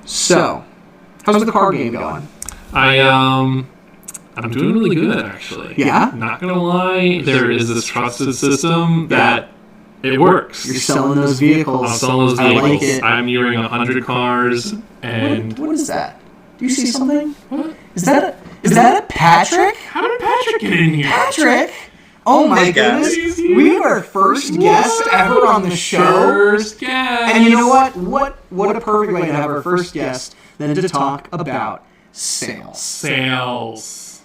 So, how's the card game going? I'm doing really good, actually. Yeah? Not gonna lie, there is this trusted system that it works. You're selling those vehicles. I'm selling those vehicles. I like it. I'm nearing 100 cars, and What is that? Do you see something? What? Is that a Patrick? How did Patrick get in here? Patrick? Oh my goodness. We are first guest ever on the show. First guest. And you know what? What a perfect way to have our first guest than to talk about sales. Sales.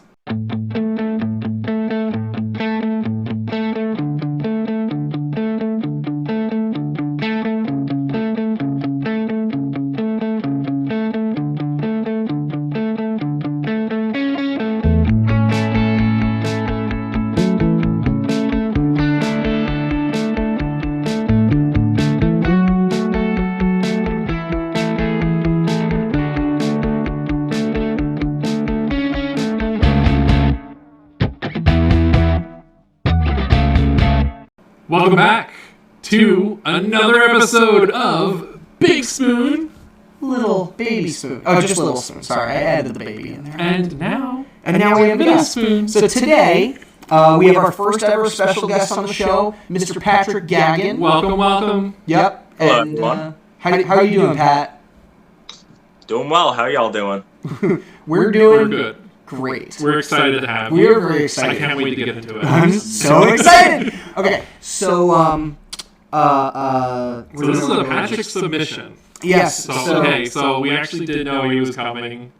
Welcome back to another episode of Big Spoon. Little baby spoon. Oh, just little spoon. Sorry, I added the baby in there. And now we have a guest. Spoon. So today, we have our first ever special guest on the show, Mr. Patrick Gagan. Welcome. Yep. Hello, And, everyone. How are you doing, Pat? Doing well. How y'all doing? We're doing good. great. We're excited to have We you. are very excited. I can't wait to get into it. I'm so excited. Okay, so So this is a Patrick submission. yes. So we actually did know he was coming.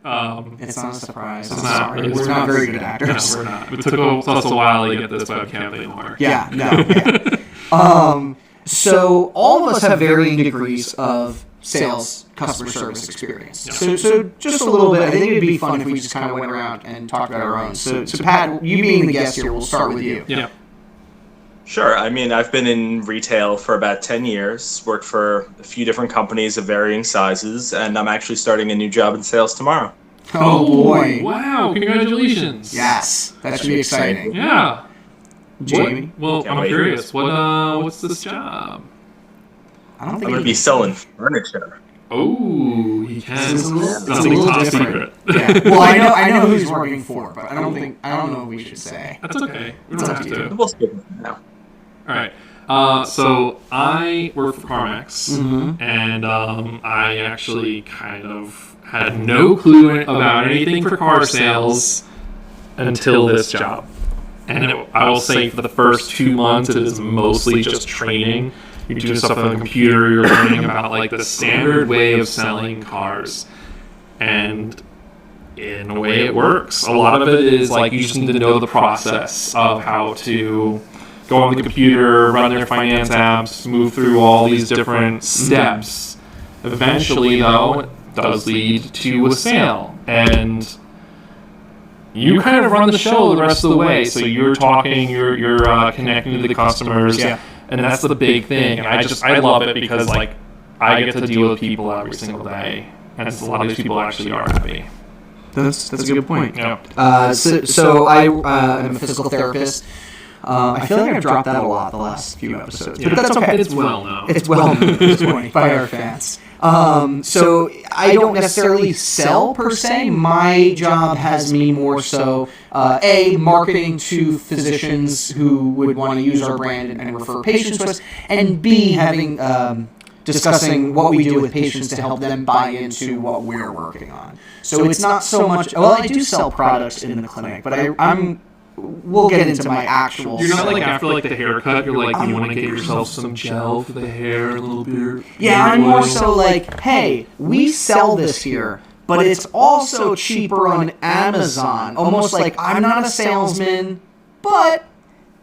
It's not a surprise. It's I'm not sorry. really We're not very good actors. No, we're not. It took us a while to get this webcam thing to work. Yeah, no. Yeah. So all of us have varying degrees of sales customer service experience. Yeah. So just a little bit. I think it'd be fun if we just kind of went around and talked about our own. So Pat, you being the guest here, we'll start with you. Yeah. Sure. I mean, I've been in retail for about 10 years, worked for a few different companies of varying sizes, and I'm actually starting a new job in sales tomorrow. Oh boy! Wow! Congratulations. Yes, that should be exciting. Yeah. Jamie, Well, Can't I'm wait. curious. What's this job? I don't think I'm going to be selling furniture. Oh, he can. This is a little- That's it's a little top different. secret. Yeah. Well, I know who he's working for, but I don't know if we should say. That's okay. We It's don't up have to to. you. We'll skip it now. All right. So I work for CarMax, and I actually kind of had no clue about anything for car sales until this job. And I will say for the first 2 months, it is mostly just training. You do stuff on the computer. You're learning about like the standard way of selling cars, and in a way, it works. A lot of it is like you just need to know the process of how to go on the computer, run their finance apps, move through all these different steps. Eventually, though, it does lead to a sale. And you kind of run the show the rest of the way. So you're talking, you're connecting to the customers. Yeah. And that's the big thing. And I love it because, like, I get to deal with people every single day. And a lot of these people actually are happy. That's a good point. Yeah. So I am a physical therapist. I feel like I've dropped that a lot the last few episodes, but that's okay. It's well known. It's well known at this point by our fans. So I don't necessarily sell per se. My job has me more so marketing to physicians who would want to use our brand and refer patients to us, and B, having discussing what we do with patients to help them buy into what we're working on. So it's not so much. Well, I do sell products in the clinic, but we'll get into my actual. You're not like selling. after like the haircut, you're like, you want to get yourself some gel for the hair, a little bit. Yeah, I'm more so like, hey, we sell this here, but it's also cheaper on Amazon. Almost like I'm not a salesman, but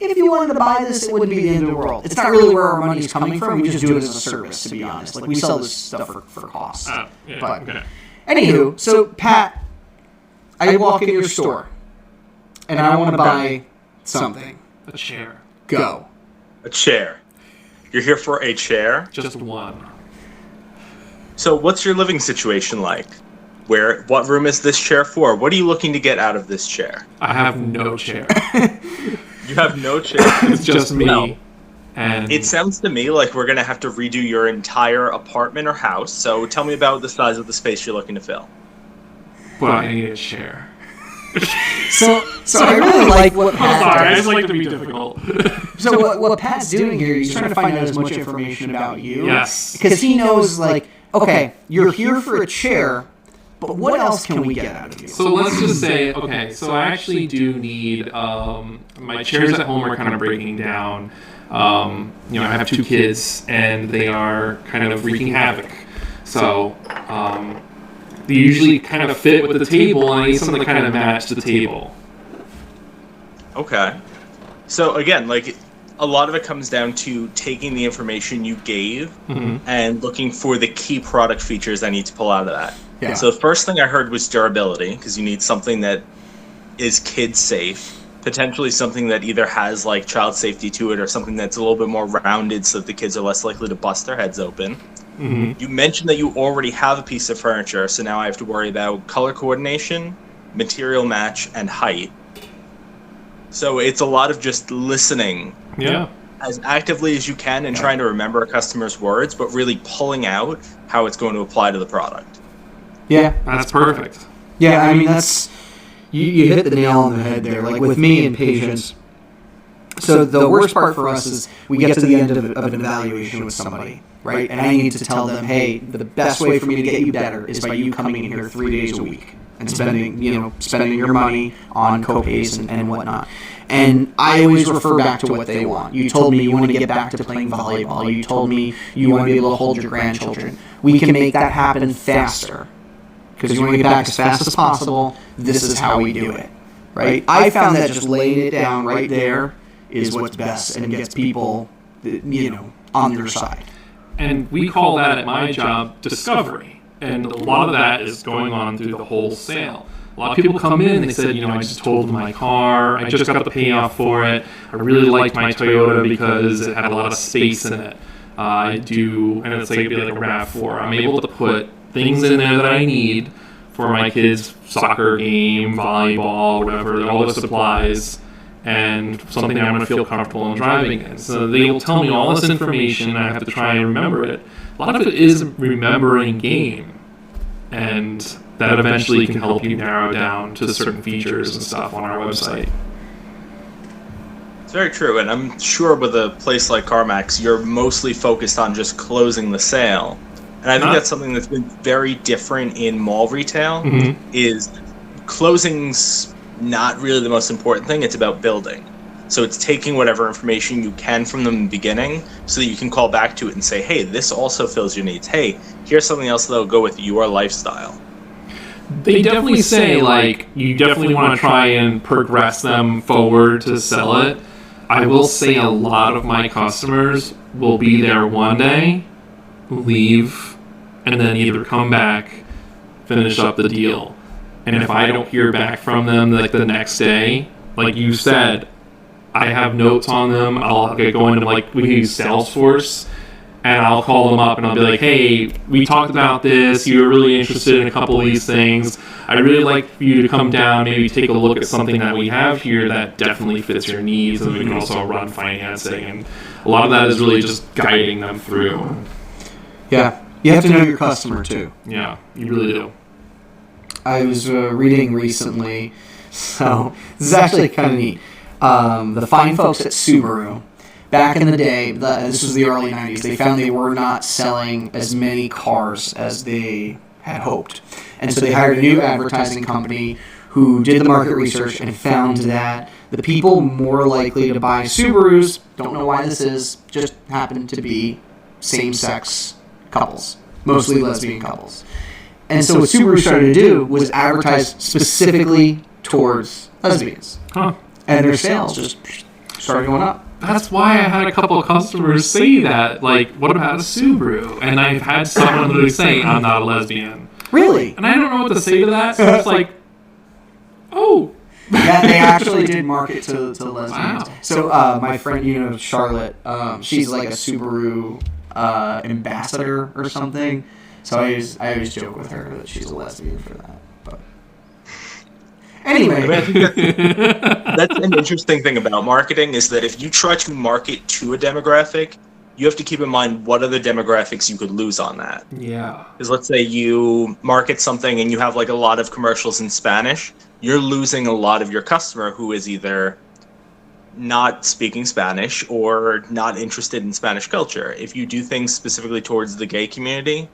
if you wanted to buy this, it wouldn't be the end of the world. It's not really where our money's coming from. We just do it as a service, to be honest. Like we sell this stuff for cost. Yeah, But okay. anywho, so Pat, I walk in your store, and I want to buy something. A chair. Go. A chair. You're here for a chair? Just one. So what's your living situation like? What room is this chair for? What are you looking to get out of this chair? I have no chair. You have no chair. It's just me. Well, And It sounds to me like we're going to have to redo your entire apartment or house. So tell me about the size of the space you're looking to fill. but I need a chair. So I really like what I'm Pat sorry, I does. just like to be difficult. So what Pat's doing here, he's trying to find out as much information about you. Yes. Because he knows, like, okay, you're here for a chair, but what else can we get out of you? So let's just say, okay, so I actually do need, my chairs at home are kind of breaking down. I have 2 kids, and they are kind of wreaking havoc. So they usually kind of fit with the table, and I need something to kind of match the table. Okay. So again, like, a lot of it comes down to taking the information you gave and looking for the key product features I need to pull out of that. Yeah. So the first thing I heard was durability, because you need something that is kid safe, potentially something that either has like child safety to it or something that's a little bit more rounded so that the kids are less likely to bust their heads open. You mentioned that you already have a piece of furniture, so now I have to worry about color coordination, material match, and height. So it's a lot of just listening as actively as you can and trying to remember a customer's words, but really pulling out how it's going to apply to the product. Yeah. That's perfect. Yeah, I mean, that's... You hit the nail on the head there. Like, with me and patients... So the worst part for us is we get to the end of an evaluation with somebody, right? And I need to tell them, hey, the best way for me to get you better is by you coming in here 3 days a week and spending your money on copays and whatnot. And I always refer back to what they want. You told me you want to get back to playing volleyball. You told me you want to be able to hold your grandchildren. We can make that happen faster because you want to get back as fast as possible. This is how we do it, right? I found that just laying it down right there is what's best and gets people, on their side. And we call that at my job discovery. And a lot of that is going on through the whole sale. A lot of people come in and they said, I just totaled my car, I just got the payoff for it, I really liked my Toyota because it had a lot of space in it. And it's like a RAV4. I'm able to put things in there that I need for my kids' soccer game, volleyball, whatever, all the supplies, and something that I'm going to feel comfortable in driving in. So they will tell me all this information, and I have to try and remember it. A lot of it is remembering game, and that eventually can help you narrow down to certain features and stuff on our website. It's very true, and I'm sure with a place like CarMax, you're mostly focused on just closing the sale. And I think that's something that's been very different in mall retail, is closing's not really the most important thing, it's about building. So it's taking whatever information you can from the beginning so that you can call back to it and say, hey, this also fills your needs. Hey, here's something else that'll go with your lifestyle. They definitely say, you definitely want to try and progress them forward to sell it. I will say a lot of my customers will be there one day, leave, and then either come back, finish up the deal. And if I don't hear back from them the next day, like you said, I have notes on them. I'll go into we use Salesforce, and I'll call them up and I'll be like, hey, we talked about this. You were really interested in a couple of these things. I'd really like for you to come down, maybe take a look at something that we have here that definitely fits your needs, and we can also run financing. And a lot of that is really just guiding them through. Yeah, you have to know your customer too. Yeah, you really do. I was reading recently, so this is actually kind of neat. The fine folks at Subaru, back in the day, this was the early 90s, they found they were not selling as many cars as they had hoped. And so they hired a new advertising company who did the market research and found that the people more likely to buy Subarus, don't know why this is, just happen to be same-sex couples, mostly lesbian couples. And so what Subaru started to do was advertise specifically towards lesbians. Huh. And their sales just started going up. That's why I had a couple of customers say that. What about a Subaru? And I've had someone literally say, I'm not a lesbian. Really? And I don't know what to say to that, so it's oh. Yeah, they actually did market to lesbians. Wow. So my friend, Charlotte, she's like a Subaru ambassador or something. So I always joke with her that she's a lesbian for that. But anyway. That's an interesting thing about marketing is that if you try to market to a demographic, you have to keep in mind what other demographics you could lose on that. Yeah. Because let's say you market something and you have like a lot of commercials in Spanish, you're losing a lot of your customer who is either not speaking Spanish or not interested in Spanish culture. If you do things specifically towards the gay community,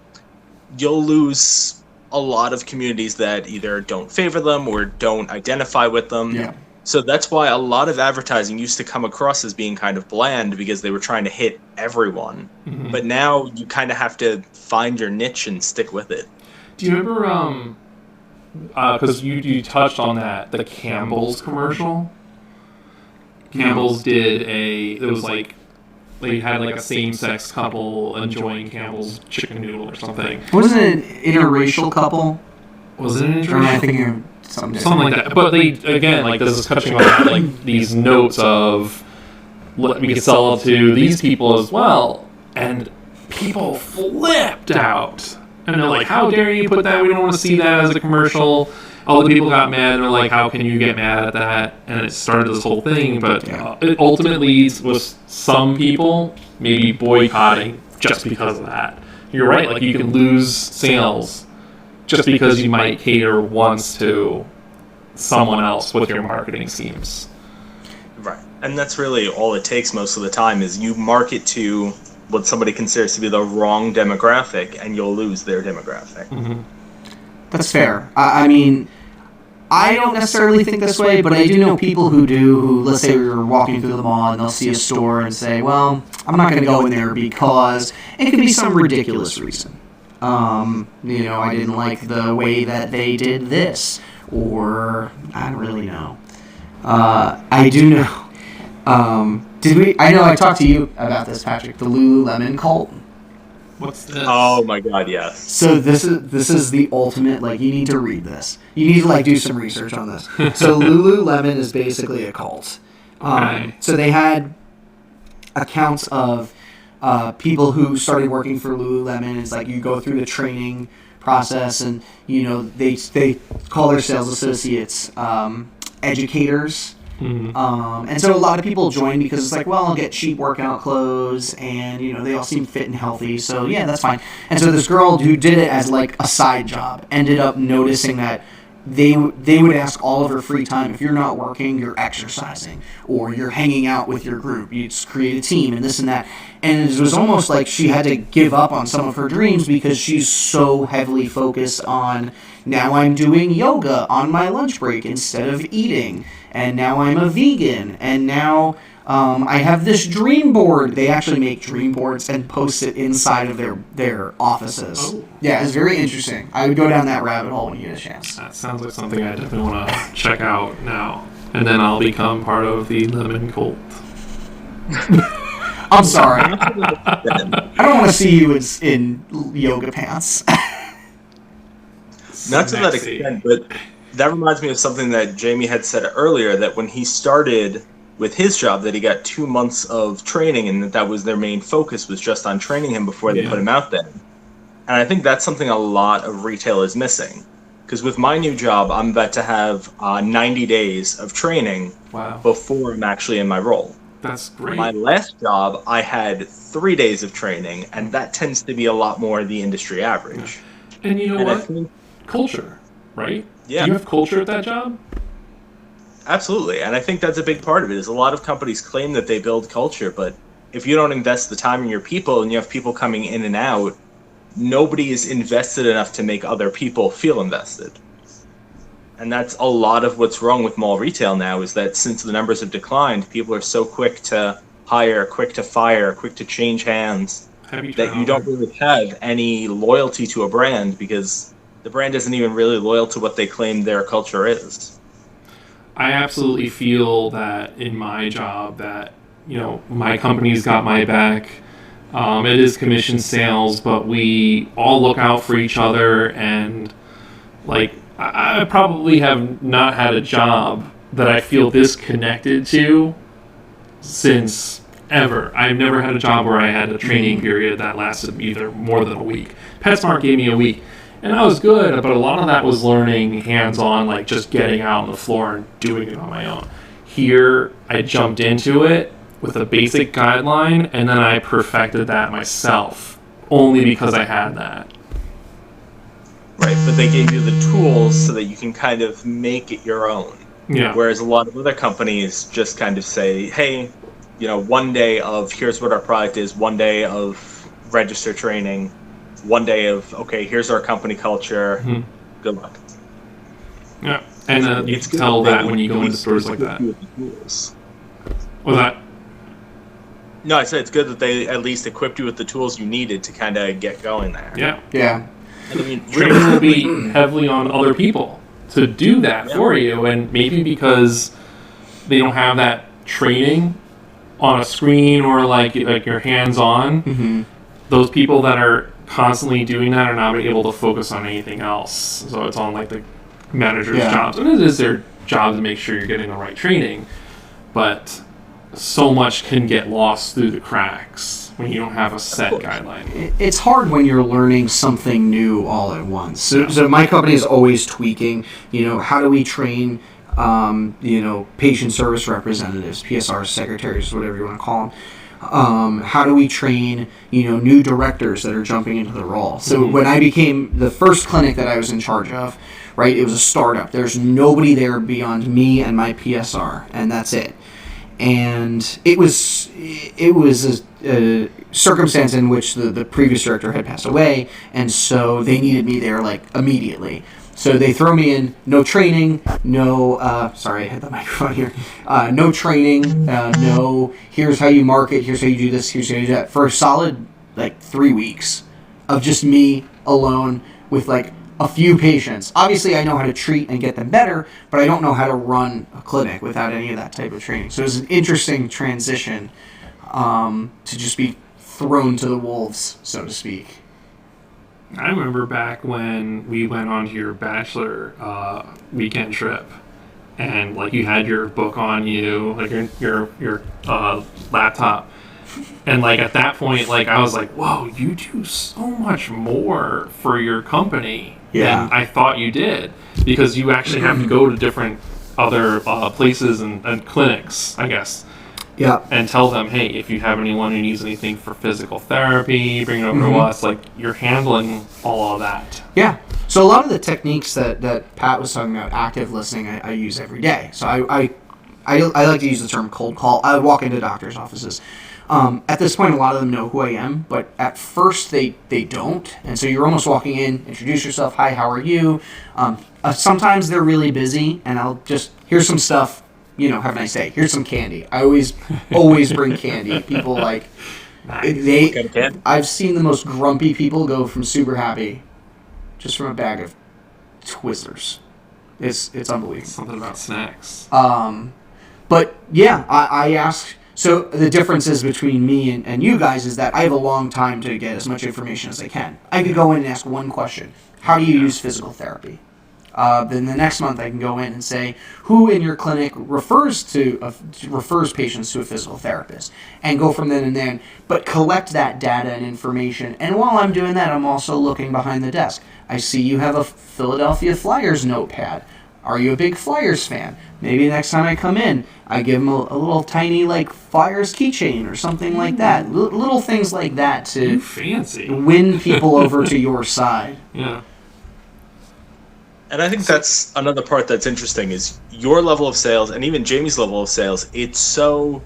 you'll lose a lot of communities that either don't favor them or don't identify with them. Yeah. So that's why a lot of advertising used to come across as being kind of bland because they were trying to hit everyone. Mm-hmm. But now you kind of have to find your niche and stick with it. Do you remember, because you touched on that, the Campbell's commercial? Campbell's did it was like, they had like a same-sex couple enjoying Campbell's chicken noodle or something. Wasn't it an interracial couple? Was it an Or am I interracial? thinking of something Something like that. But they, again, like this is touching on that, like these notes of, we can sell it to these people as well. And people flipped out. And they're like, how dare you put that? We don't want to see that as a commercial. All the people got mad. They're like, how can you get mad at that? And it started this whole thing. But it ultimately was some people maybe boycotting just because of that. You're right. Like, you can lose sales just because you might cater once to someone else with your marketing schemes. Right. And that's really all it takes most of the time is you market to what somebody considers to be the wrong demographic and you'll lose their demographic. Mm-hmm. That's fair. I mean, I don't necessarily think this way, but I do know people who do, who, let's say we were walking through the mall and they'll see a store and say, well, I'm not going to go in there because it could be some ridiculous reason. I didn't like the way that they did this, or I don't really know. I do know. I know I talked to you about this, Patrick, the Lululemon cult. What's this? Oh my god, yes. So this is the ultimate, like, you need to read this. You need to, like, do some research on this. So Lululemon is basically a cult. Okay. So they had accounts of people who started working for Lululemon. It's like you go through the training process and, they call their sales associates educators. Mm-hmm. And so a lot of people join because it's like, well, I'll get cheap workout clothes and, they all seem fit and healthy. So, yeah, that's fine. And so this girl who did it as, like, a side job ended up noticing that they would ask all of her free time, if you're not working, you're exercising, or you're hanging out with your group. You just create a team and this and that. And it was almost like she had to give up on some of her dreams because she's so heavily focused on, now I'm doing yoga on my lunch break instead of eating. And now I'm a vegan. And now I have this dream board. They actually make dream boards and post it inside of their offices. Oh. Yeah, it's very interesting. I would go down that rabbit hole when you get a chance. That sounds like something I definitely want to check out now. And then I'll become part of the Lemon Cult. I'm sorry. I don't want to see you in yoga pants. Not to that extent, but that reminds me of something that Jamie had said earlier, that when he started with his job, that he got 2 months of training and that was their main focus, was just on training him before they put him out there. And I think that's something a lot of retail is missing. Because with my new job, I'm about to have 90 days of training before I'm actually in my role. That's great. My last job, I had 3 days of training, and that tends to be a lot more the industry average. And you know I what? think, Culture, right? Yeah. Do you have culture at that job? Absolutely, and I think that's a big part of it. Is a lot of companies claim that they build culture, but if you don't invest the time in your people and you have people coming in and out, nobody is invested enough to make other people feel invested. And that's a lot of what's wrong with mall retail now, is that since the numbers have declined, people are so quick to hire, quick to fire, quick to change hands, that you don't really have any loyalty to a brand because the brand isn't even really loyal to what they claim their culture is. I absolutely feel that in my job that, my company's got my back. It is commission sales, but we all look out for each other, and I probably have not had a job that I feel this connected to since ever. I've never had a job where I had a training period that lasted either more than a week. PetSmart gave me a week, and that was good, but a lot of that was learning hands-on, like just getting out on the floor and doing it on my own. Here, I jumped into it with a basic guideline, and then I perfected that myself, only because I had that. Right, but they gave you the tools so that you can kind of make it your own. Yeah. Whereas a lot of other companies just kind of say, hey, one day of here's what our product is, one day of register training, one day of, okay, here's our company culture, good luck. Yeah, and you can tell that when you go into stores like that. What's that? No, I said it's good that they at least equipped you with the tools you needed to kind of get going there. Yeah. Yeah. And I mean, training will be heavily on other people to do that for you, and maybe because they don't have that training on a screen or like your hands-on, those people that are constantly doing that are not able to focus on anything else. So it's on like the manager's jobs, and it is their job to make sure you're getting the right training, but so much can get lost through the cracks when you don't have a set guideline. It's hard when you're learning something new all at once. So my company is always tweaking, how do we train, patient service representatives, PSRs, secretaries, whatever you want to call them. How do we train, new directors that are jumping into the role? So when I became the first clinic that I was in charge of, right, it was a startup. There's nobody there beyond me and my PSR, and that's it. And it was a circumstance in which the previous director had passed away, and so they needed me there like immediately. So they throw me in, no training, sorry, I hit the microphone here. No training, no, here's how you market, here's how you do this, here's how you do that, for a solid, 3 weeks of just me alone with, a few patients. Obviously, I know how to treat and get them better, but I don't know how to run a clinic without any of that type of training. So it was an interesting transition to just be thrown to the wolves, so to speak. I remember back when we went on to your bachelor weekend trip, and you had your book on you, your laptop, and at that point, I was like, whoa, you do so much more for your company than I thought you did, because you actually have to go to different other places and clinics, I guess. Yeah. And tell them, hey, if you have anyone who needs anything for physical therapy, bring it over to us. You're handling all of that. Yeah. So a lot of the techniques that Pat was talking about, active listening, I use every day. So I like to use the term cold call. I walk into doctors' offices. At this point, a lot of them know who I am, but at first they don't. And so you're almost walking in, introduce yourself, hi, how are you? Sometimes they're really busy, and I'll just, here's some stuff, have a nice day. Here's some candy. I always bring candy. People I've seen the most grumpy people go from super happy just from a bag of Twizzlers. It's unbelievable. Something about snacks. But yeah, I ask. So the differences between me and you guys is that I have a long time to get as much information as I can. I could go in and ask one question: how do you use physical therapy? Then the next month I can go in and say, who in your clinic refers patients to a physical therapist, and go from then and then, but collect that data and information. And while I'm doing that, I'm also looking behind the desk. I see you have a Philadelphia Flyers notepad. Are you a big Flyers fan? Maybe next time I come in, I give them a little tiny Flyers keychain or something like that. Little things like that to fancy win people over to your side. Yeah. And I think that's another part that's interesting is your level of sales, and even Jamie's level of sales, it's so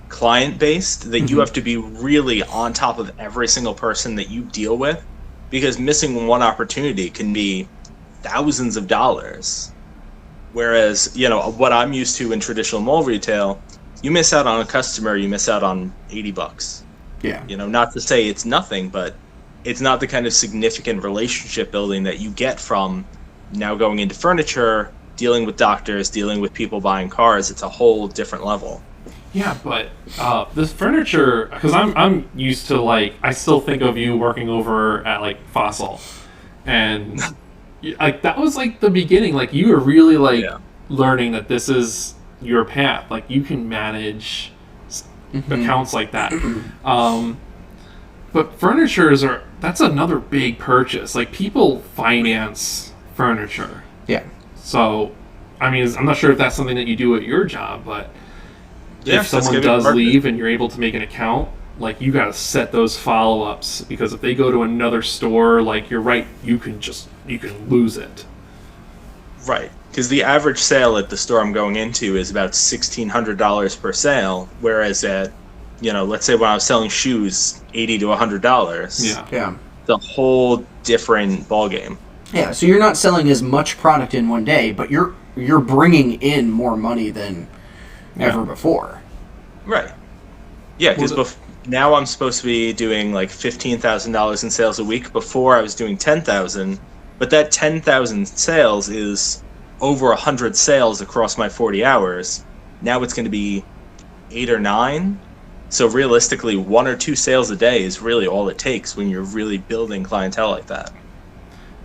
client-based that you have to be really on top of every single person that you deal with, because missing one opportunity can be thousands of dollars. Whereas, what I'm used to in traditional mall retail, you miss out on a customer, you miss out on $80. Yeah. Not to say it's nothing, but it's not the kind of significant relationship building that you get from now going into furniture, dealing with doctors, dealing with people buying cars. It's a whole different level. Yeah, but this furniture, because I'm used to I still think of you working over at Fossil, and that was the beginning. You were really learning that this is your path. You can manage accounts like that. But furnitures that's another big purchase. People finance furniture. Yeah. So I mean, I'm not sure if that's something that you do at your job, but Yeah, if someone does leave and you're able to make an account, like, you got to set those follow-ups, because if they go to another store, like, you're right, you can lose it. Right, because the average sale at the store I'm going into is about $1,600 per sale, whereas at, let's say when I was selling shoes, $80 to $100. Yeah. The whole different ballgame. Yeah, so you're not selling as much product in one day, but you're bringing in more money than ever before. Right. Yeah, because now I'm supposed to be doing like $15,000 in sales a week. Before I was doing 10,000, but that 10,000 sales is over 100 sales across my 40 hours. Now it's going to be 8 or 9. So realistically, 1 or 2 sales a day is really all it takes when you're really building clientele like that.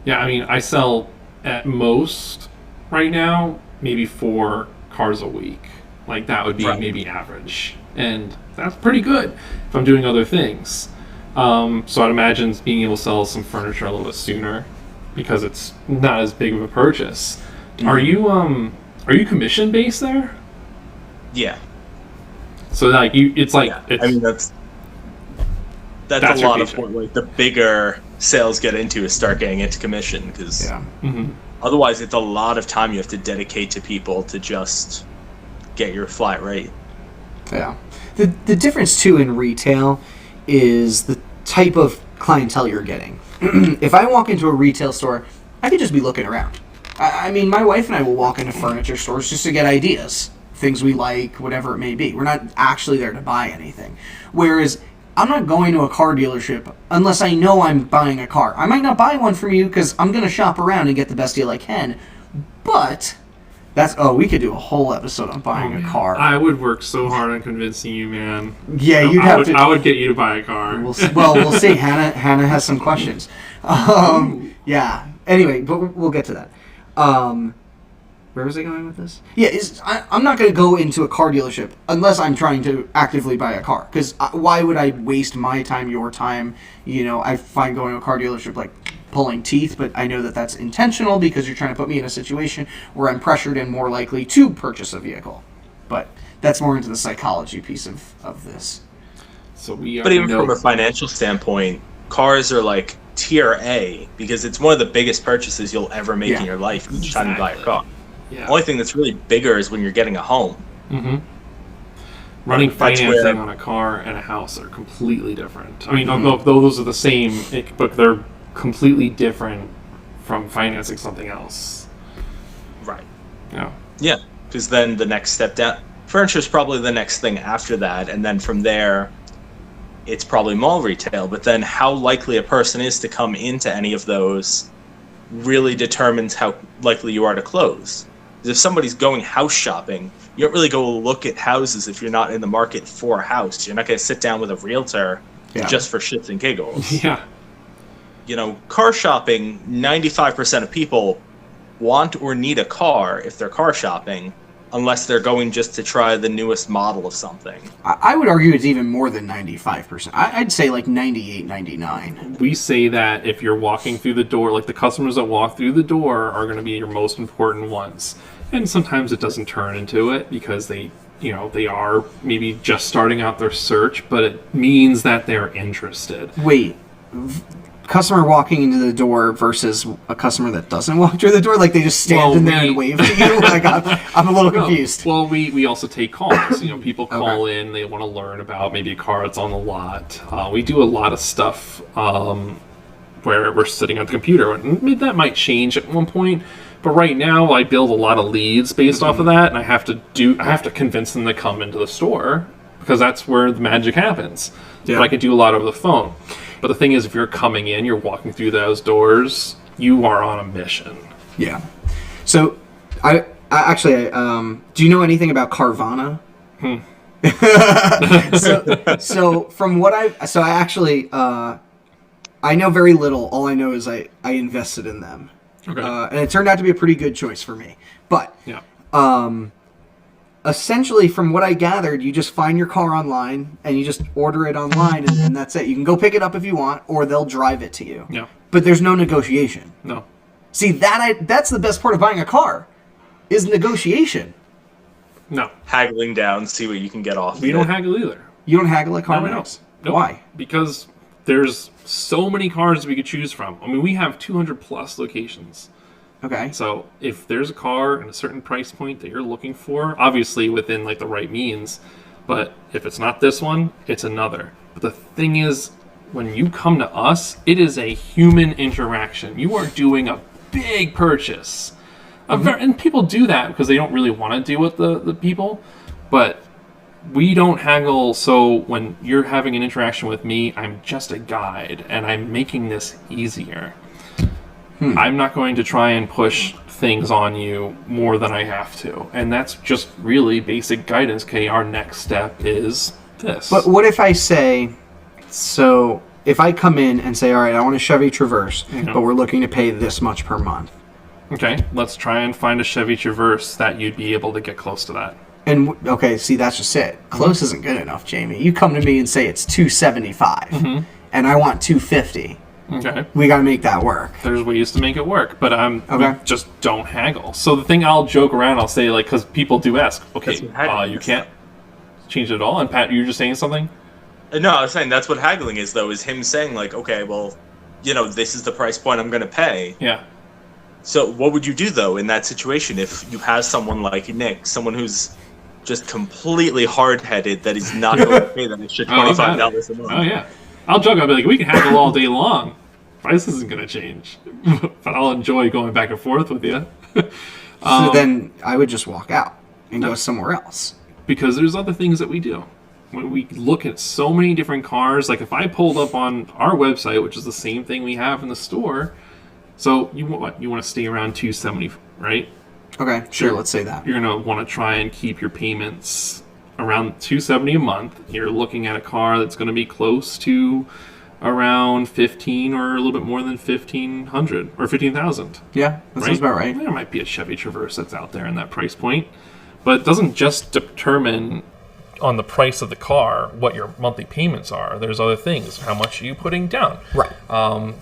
Yeah, I mean, I sell at most right now maybe 4 cars a week. Like, that would be maybe average. And that's pretty good if I'm doing other things. So I'd imagine being able to sell some furniture a little bit sooner because it's not as big of a purchase. Mm-hmm. Are you commission based there? Yeah. So like it's like I mean that's a lot of what like the bigger sales get into is start getting into commission because otherwise it's a lot of time you have to dedicate to people to just get your flat rate. Yeah. The difference too in retail is the type of clientele you're getting. If I walk into a retail store, I could just be looking around. I mean, my wife and I will walk into furniture stores just to get ideas, things we like, whatever it may be. We're not actually there to buy anything. Whereas I'm not going to a car dealership unless I know I'm buying a car. I might not buy one from you because I'm going to shop around and get the best deal I can. But we could do a whole episode on buying a car. I would work so hard on convincing you, man. Yeah, I would get you to buy a car. We'll see. Hannah has some questions. Yeah. Anyway, but we'll get to that. Where was I going with this? Yeah, I'm not going to go into a car dealership unless I'm trying to actively buy a car. Because why would I waste my time, your time? I find going to a car dealership like pulling teeth, but I know that that's intentional because you're trying to put me in a situation where I'm pressured and more likely to purchase a vehicle. But that's more into the psychology piece of this. So but even from a financial standpoint, cars are like tier A because it's one of the biggest purchases you'll ever make in your life each time you buy a car. Yeah. The only thing that's really bigger is when you're getting a home. Mm-hmm. Running financing on a car and a house are completely different. I mean, though those are the same, but they're completely different from financing something else. Right. Yeah. Yeah, because then the next step down, furniture is probably the next thing after that, and then from there, it's probably mall retail. But then how likely a person is to come into any of those really determines how likely you are to close. If somebody's going house shopping, you don't really go look at houses if you're not in the market for a house. You're not going to sit down with a realtor just for shits and giggles. Yeah. Car shopping, 95% of people want or need a car if they're car shopping, unless they're going just to try the newest model of something. I would argue it's even more than 95%. I'd say like 98, 99. We say that if you're walking through the door, like the customers that walk through the door are going to be your most important ones. And sometimes it doesn't turn into it because they are maybe just starting out their search, but it means that they're interested. Wait, customer walking into the door versus a customer that doesn't walk through the door? Like they just stand in there and wave to you? Like I'm a little confused. Well, we also take calls. People call in, they want to learn about maybe a car that's on the lot. We do a lot of stuff where we're sitting at the computer. And that might change at one point. But right now, I build a lot of leads based off of that, and I have to convince them to come into the store because that's where the magic happens. Yeah. But I can do a lot over the phone. But the thing is, if you're coming in, you're walking through those doors, you are on a mission. Yeah. So, I actually, do you know anything about Carvana? so from what I know very little. All I know is I invested in them. Okay. And it turned out to be a pretty good choice for me. But, yeah. Essentially, from what I gathered, you just find your car online and you just order it online, and that's it. You can go pick it up if you want, or they'll drive it to you. Yeah. But there's no negotiation. No. See, that's the best part of buying a car. is negotiation. No. Haggling down, see what you can get off. We don't haggle either. You don't haggle at No, CarMax? Nope. Why? Because there's so many cars we could choose from. I mean, we have 200 plus locations. Okay. So if there's a car at a certain price point that you're looking for, obviously within like the right means, but if it's not this one, it's another. But the thing is, when you come to us, it is a human interaction. You are doing a big purchase. And people do that because they don't really want to deal with the people, but we don't haggle. So when you're having an interaction with me, I'm just a guide and I'm making this easier. I'm not going to try and push things on you more than I have to. And that's just really basic guidance. Okay, our next step is this. But what if I say, so if I come in and say, all right, I want a Chevy Traverse, but we're looking to pay this much per month. Okay, let's try and find a Chevy Traverse that you'd be able to get close to that. And okay, see, that's just it. Close isn't good enough, Jamie. You come to me and say it's $275, and I want $250. Okay. We got to make that work. There's ways to make it work, but Okay. we just don't haggle. So the thing I'll joke around, I'll say, like, because people do ask, okay, you can't change it at all? And Pat, you're just saying something? No, I was saying that's what haggling is, though, is him saying, like, okay, well, this is the price point I'm going to pay. Yeah. So what would you do, though, in that situation if you have someone like Nick, someone who's just completely hard-headed that is not going to pay that extra $25 a month? Oh, yeah. I'll joke. I'll be like, we can haggle all day long. Price isn't going to change. But I'll enjoy going back and forth with you. So then I would just walk out and go somewhere else. Because there's other things that we do. When we look at so many different cars, like if I pulled up on our website, which is the same thing we have in the store, so you want to stay around $270, right? Okay, sure, let's say that. You're going to want to try and keep your payments around $270 a month. You're looking at a car that's going to be close to around 15 or a little bit more than 1,500 or 15,000. Yeah, that sounds about right. There might be a Chevy Traverse that's out there in that price point, but it doesn't just determine on the price of the car what your monthly payments are. There's other things. How much are you putting down? Right.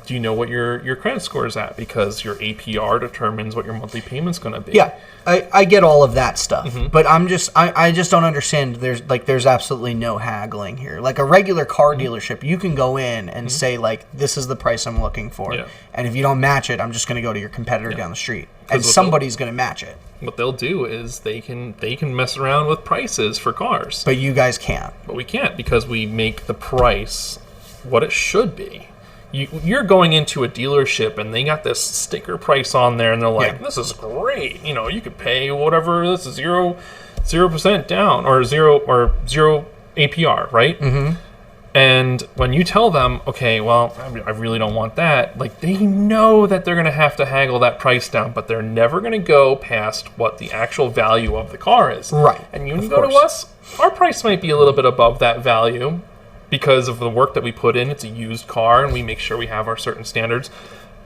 Do you know what your credit score is at? Because your APR determines what your monthly payment's going to be. Yeah, I get all of that stuff, but I just don't understand. There's absolutely no haggling here. Like a regular car dealership, you can go in and say like, this is the price I'm looking for, and if you don't match it, I'm just going to go to your competitor down the street, and somebody's going to match it. What they'll do is they can mess around with prices for cars. But you guys can't. But we can't because we make the price what it should be. You're going into a dealership and they got this sticker price on there and they're like, this is great. You could pay whatever, this is 0% down or zero APR, right? Mm-hmm. And when you tell them, okay, well, I really don't want that, like they know that they're going to have to haggle that price down, but they're never going to go past what the actual value of the car is. Right. And when you go to us, our price might be a little bit above that value because of the work that we put in. It's a used car and we make sure we have our certain standards.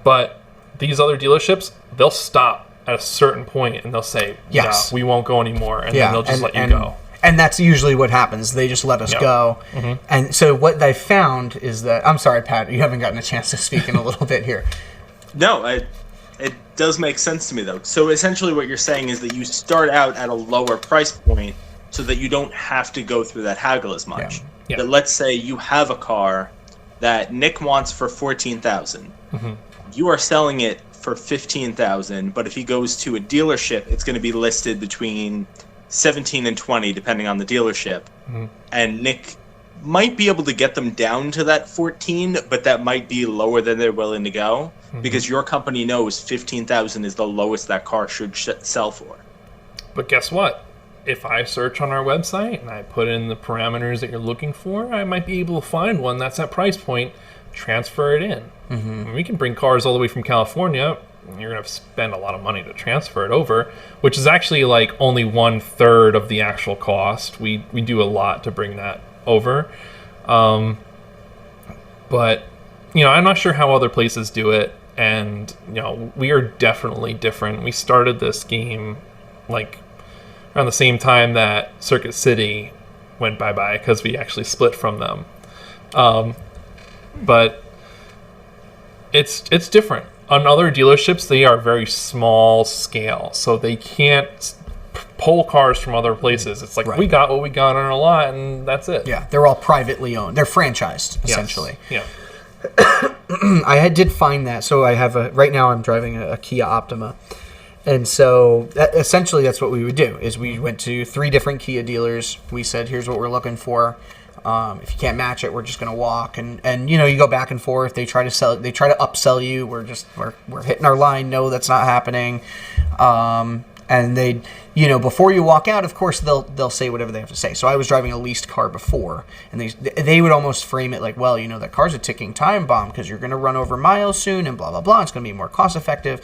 But these other dealerships, they'll stop at a certain point and they'll say, no, we won't go anymore. And then they'll just let you go. And that's usually what happens. They just let us go. Mm-hmm. And so what they found is that... I'm sorry, Pat, you haven't gotten a chance to speak in a little bit here. No, it does make sense to me, though. So essentially what you're saying is that you start out at a lower price point so that you don't have to go through that haggle as much. Yeah. But let's say you have a car that Nick wants for $14,000. Mm-hmm. You are selling it for $15,000, but if he goes to a dealership, it's going to be listed between 17 and 20 depending on the dealership. Mm-hmm. And Nick might be able to get them down to that 14, but that might be lower than they're willing to go because your company knows 15,000 is the lowest that car should sell for. But guess what? If I search on our website and I put in the parameters that you're looking for, I might be able to find one that's at price point, transfer it in. Mm-hmm. We can bring cars all the way from California. You're going to spend a lot of money to transfer it over, which is actually like only 1/3 of the actual cost. We do a lot to bring that over. But, I'm not sure how other places do it. And, we are definitely different. We started this game like around the same time that Circuit City went bye-bye because we actually split from them. But it's different. on other dealerships, they are very small scale, so they can't pull cars from other places. It's like, we got what we got on our lot, and that's it. Yeah, they're all privately owned. They're franchised, essentially. Yes. Yeah. I did find that. So I have right now I'm driving a Kia Optima. And so essentially that's what we would do, is we went to 3 different Kia dealers. We said, here's what we're looking for. If you can't match it, we're just going to walk. And you know, you go back and forth. They try to upsell you. We're hitting our line. No, that's not happening. And they, you know, before you walk out, of course, they'll say whatever they have to say. So I was driving a leased car before, and they would almost frame it like, well, you know, that car's a ticking time bomb because you're going to run over miles soon and blah, blah, blah. It's going to be more cost effective.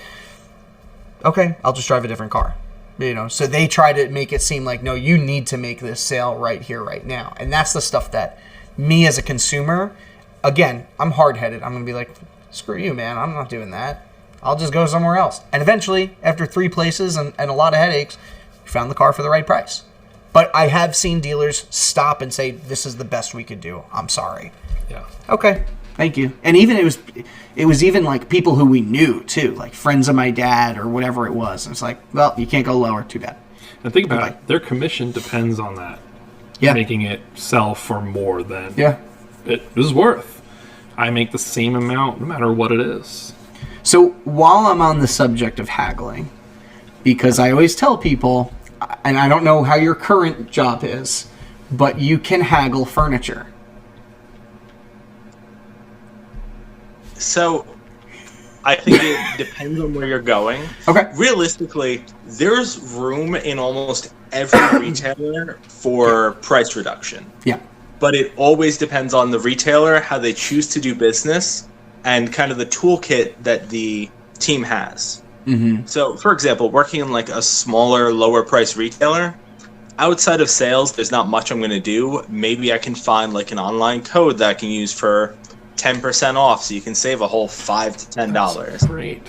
Okay, I'll just drive a different car. You know, so they try to make it seem like, no, you need to make this sale right here, right now. And that's the stuff that me as a consumer, again, I'm hard-headed. I'm going to be like, screw you, man. I'm not doing that. I'll just go somewhere else. And eventually, after 3 places and a lot of headaches, we found the car for the right price. But I have seen dealers stop and say, this is the best we could do. I'm sorry. Yeah. Okay. Thank you. And even it was even like people who we knew too, like friends of my dad or whatever it was. And it's like, well, you can't go lower. Too bad. And think about it. Their commission depends on that. Yeah. Making it sell for more than it is worth. I make the same amount no matter what it is. So while I'm on the subject of haggling, because I always tell people, and I don't know how your current job is, but you can haggle furniture. So, I think it depends on where you're going. Okay. Realistically, there's room in almost every retailer for price reduction. Yeah. But it always depends on the retailer, how they choose to do business, and kind of the toolkit that the team has. Mm-hmm. So, for example, working in like a smaller, lower price retailer, outside of sales, there's not much I'm going to do. Maybe I can find like an online code that I can use for 10% off, so you can save a whole $5 to $10. That's great.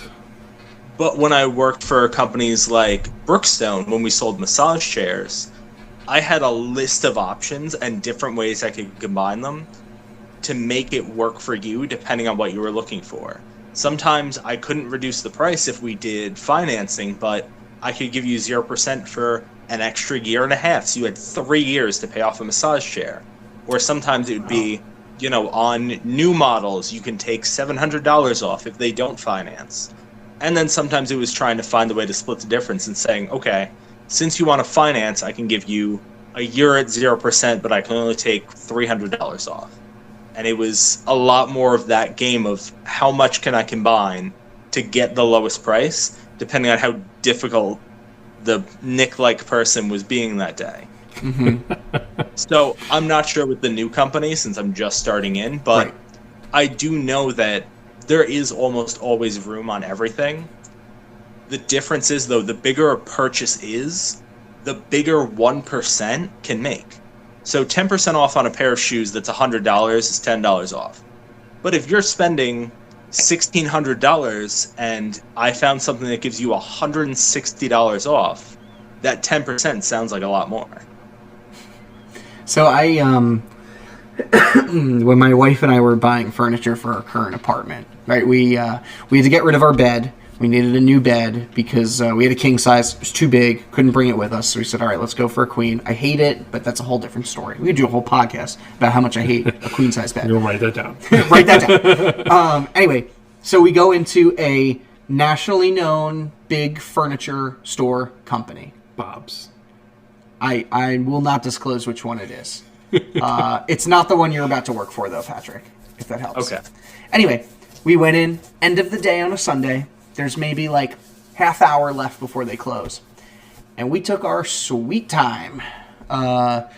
But when I worked for companies like Brookstone, when we sold massage chairs, I had a list of options and different ways I could combine them to make it work for you depending on what you were looking for. Sometimes I couldn't reduce the price if we did financing, but I could give you 0% for an extra year and a half, so you had 3 years to pay off a massage chair. Or sometimes it would be, you know, on new models, you can take $700 off if they don't finance. And then sometimes it was trying to find a way to split the difference and saying, okay, since you want to finance, I can give you a year at 0%, but I can only take $300 off. And it was a lot more of that game of how much can I combine to get the lowest price, depending on how difficult the Nick-like person was being that day. Mm-hmm. So I'm not sure with the new company since I'm just starting in, but right. I do know that there is almost always room on everything. The difference is, though, the bigger a purchase is, the bigger 1% can make. So 10% off on a pair of shoes that's $100 is $10 off. But if you're spending $1,600 and I found something that gives you $160 off, that 10% sounds like a lot more. So I, when my wife and I were buying furniture for our current apartment, right, we had to get rid of our bed. We needed a new bed because we had a king size. It was too big. Couldn't bring it with us. So we said, all right, let's go for a queen. I hate it, but that's a whole different story. We could do a whole podcast about how much I hate a queen size bed. You'll write that down. Write that down. Anyway, so we go into a nationally known big furniture store company. Bob's. I will not disclose which one it is. It's not the one you're about to work for, though, Patrick, if that helps. Okay. Anyway, we went in, end of the day on a Sunday. There's maybe like half hour left before they close. And we took our sweet time. Kind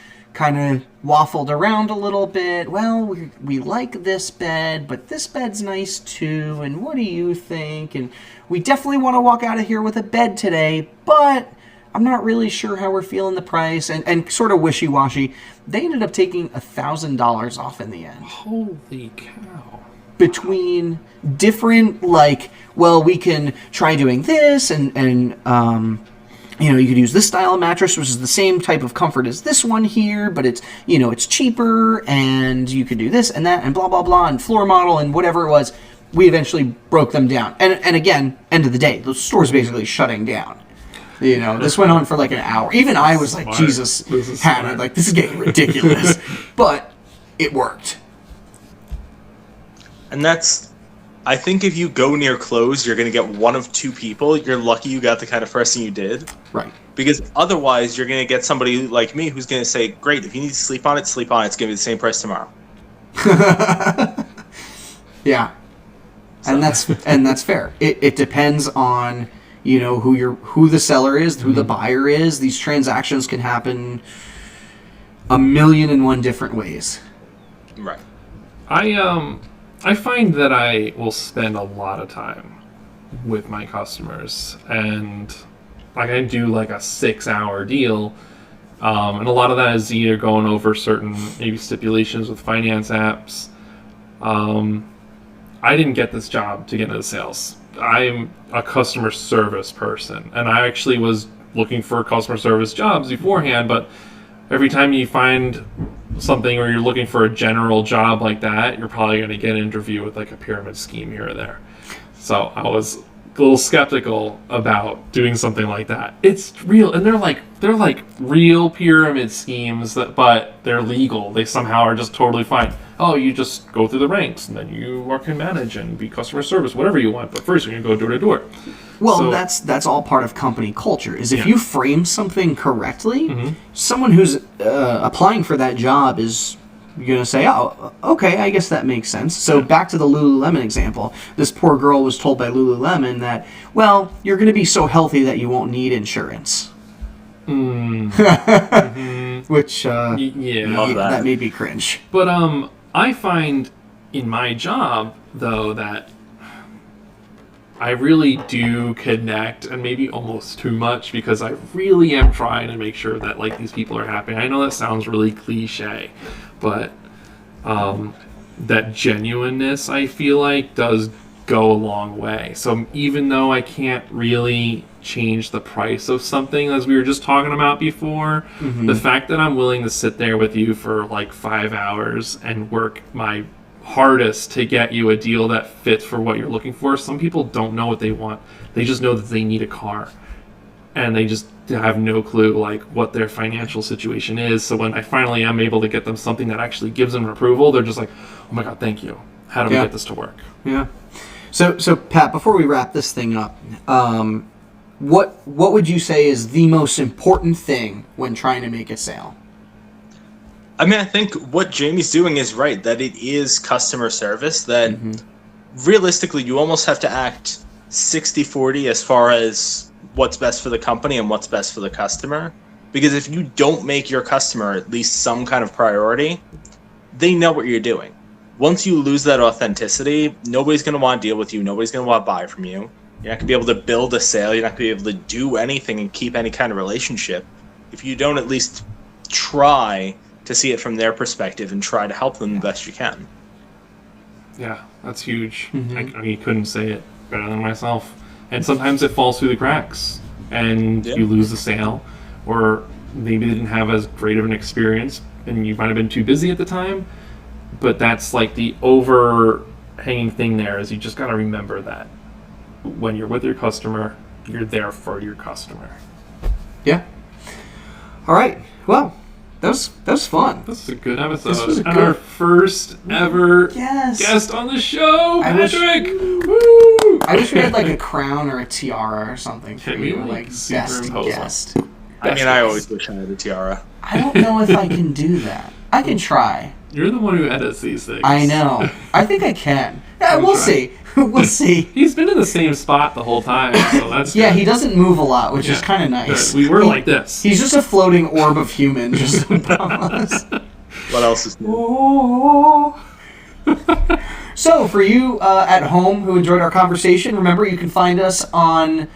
of waffled around a little bit. Well, we like this bed, but this bed's nice too. And what do you think? And we definitely want to walk out of here with a bed today, but I'm not really sure how we're feeling the price. And sort of wishy-washy. They ended up taking $1,000 off in the end. Holy cow. Between different, like, well, we can try doing this, and you know, you could use this style of mattress, which is the same type of comfort as this one here, but it's, you know, it's cheaper, and you could do this and that, and blah, blah, blah, and floor model, and whatever it was. we eventually broke them down. And again, end of the day, the store's basically shutting down. You know, this went on for like an hour. Even I was like, Smart. Jesus, This is Hannah, smart. like, this is getting ridiculous. But it worked. And that's, I think if you go near close, you're going to get one of two people. You're lucky you got the kind of person you did. Right. Because otherwise, you're going to get somebody like me who's going to say, great, if you need to sleep on it, sleep on it. It's going to be the same price tomorrow. Yeah. And that's fair. It depends on, you know, who the seller is, who the buyer is. These transactions can happen 1,000,001 different ways. Right. I find that I will spend a lot of time with my customers, and like I do like a 6-hour deal, and a lot of that is either going over certain maybe stipulations with finance apps. I didn't get this job to get into sales. I'm a customer service person, and I actually was looking for customer service jobs beforehand, but every time you find something or you're looking for a general job like that, you're probably going to get an interview with like a pyramid scheme here or there. So I was a little skeptical about doing something like that. It's real, and they're like real pyramid schemes but they're legal. They somehow are just totally fine. Oh, you just go through the ranks, and then you can manage and be customer service, whatever you want. But first, you're going to go door to door. Well, So- that's all part of company culture. Is if you frame something correctly, someone who's applying for that job is going to say, "Oh, okay, I guess that makes sense." So back to the Lululemon example. This poor girl was told by Lululemon that, well, you're going to be so healthy that you won't need insurance. Which Yeah. Love that. that made me cringe. But I find in my job though that I really do connect, and maybe almost too much, because I really am trying to make sure that like these people are happy. I know that sounds really cliche, but that genuineness I feel like does go a long way. So even though I can't really change the price of something, as we were just talking about before, the fact that I'm willing to sit there with you for like 5 hours and work my hardest to get you a deal that fits for what you're looking for. Some people don't know what they want. They just know that they need a car, and they just have no clue like what their financial situation is. So when I finally am able to get them something that actually gives them approval, they're just like, oh my god, thank you. How do we get this to work? Yeah. So Pat, before we wrap this thing up, what would you say is the most important thing when trying to make a sale? I mean, I think what Jamie's doing is right, that it is customer service, that realistically you almost have to act 60-40 as far as what's best for the company and what's best for the customer. Because if you don't make your customer at least some kind of priority, they know what you're doing. Once you lose that authenticity, nobody's going to want to deal with you. Nobody's going to want to buy from you. You're not going to be able to build a sale. You're not going to be able to do anything and keep any kind of relationship if you don't at least try to see it from their perspective and try to help them the best you can. Yeah, that's huge. I couldn't say it better than myself. And sometimes it falls through the cracks, and you lose the sale, or maybe they didn't have as great of an experience, and you might have been too busy at the time. But that's like the overhanging thing there, is you just got to remember that when you're with your customer, you're there for your customer. Yeah. All right. Well, that was fun. This is a good episode. This was a and good- our first ever Yes. guest on the show, I wish- Patrick. Woo! I wish we had like a crown or a tiara or something for Can we, you, like, like best superimpose on- guest. I mean, I always wish I had a tiara. I don't know if I can do that. I can try. You're the one who edits these things. I know. I think I can. Yeah, I'm we'll trying. see. We'll see. He's been in the same spot the whole time, so that's Yeah, good. he doesn't move a lot, which is Yeah. kind of nice. Good. We were like this. He's just a floating orb of human, just above us. What else is new? Oh. So, for you at home who enjoyed our conversation, remember you can find us on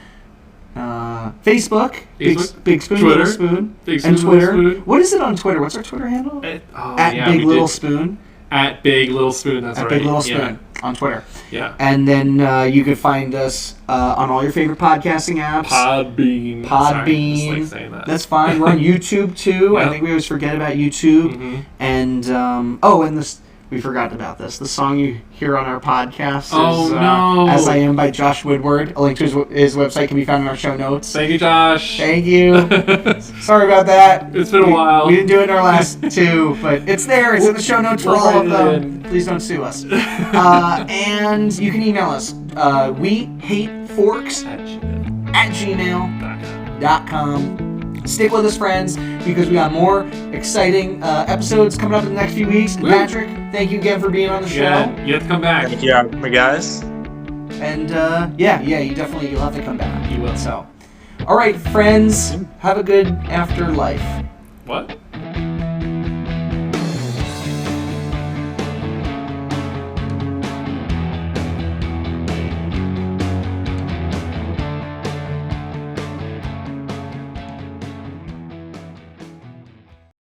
Facebook, Big Spoon, Twitter, Little Spoon, Big and Spoon, Little Twitter. Spoon. What is it on Twitter? What's our Twitter handle? At Big we Little did. Spoon. At Big Little Spoon, that's At right. Big Little Yeah. Spoon on Twitter. Yeah. And then you can find us on all your favorite podcasting apps. Podbean. Podbean. Sorry, I just like saying that. That's fine. We're on YouTube too. I Yep. think we always forget about YouTube. Mhm. And and we forgot about this. The song you hear on our podcast is no. As I Am by Josh Woodward. A link to his website can be found in our show notes. Thank you, Josh. Thank you. Sorry about that. It's been a while. We didn't do it in our last two, but it's there. It's in the show notes for all of them. Please don't sue us. And you can email us. We hate forks at gmail.com. Stick with us, friends, because we got more exciting episodes coming up in the next few weeks. Woo. Patrick, thank you again for being on the show. Yeah, you have to come back. Thank you, guys. And you'll have to come back. You will. So, all right, friends, have a good afterlife. What?